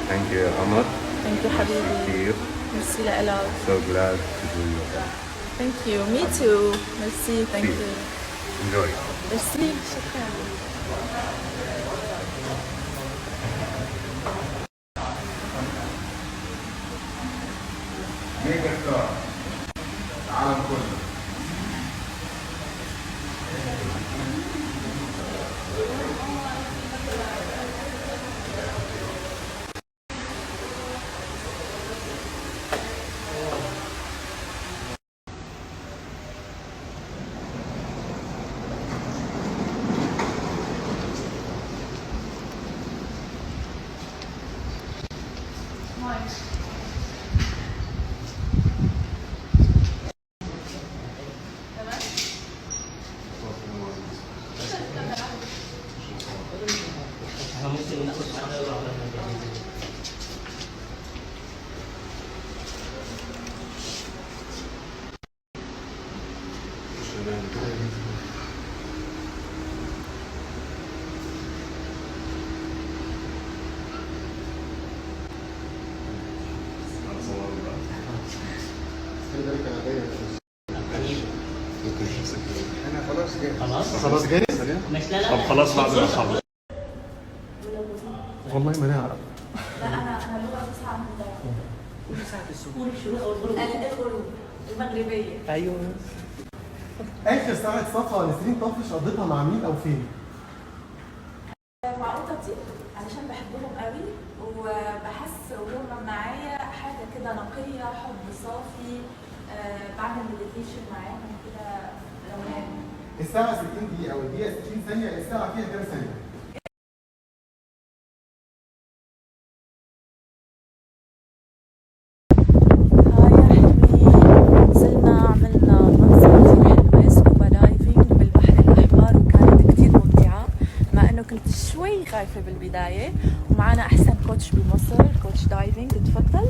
Thank you, Amar. Thank you حبيبي. Merci لك. So glad to do you. Thank you. Me too. Merci. Thank you. Enjoy. Merci. شكرا. ميجا ستار العالم كله. خلاص جاهز؟ طب خلاص بعد ما نخلص. والله ما نعرف. لا انا لغه فصحى عن الغروب المغربيه. ايوه. اخر ساعه صفا نسرين طافش قضيتها مع مين او فين؟ مع قطتي علشان بحبهم قوي وبحس وهم معايا حاجه كده نقيه، حب صافي. بعمل مديتيشن معاهم كده روقان. الساعه 60 دقيقه او الدقيقه 60 ثانيه، الساعه فيها كام ثانيه؟ عملنا منظر كثير حلوة سكوبا دايفنج بالبحر الأحمر وكانت كثير ممتعة، مع إنه كنت شوي خايفة بالبداية. ومعنا أحسن كوتش بمصر، كوتش دايفنج. تفضل.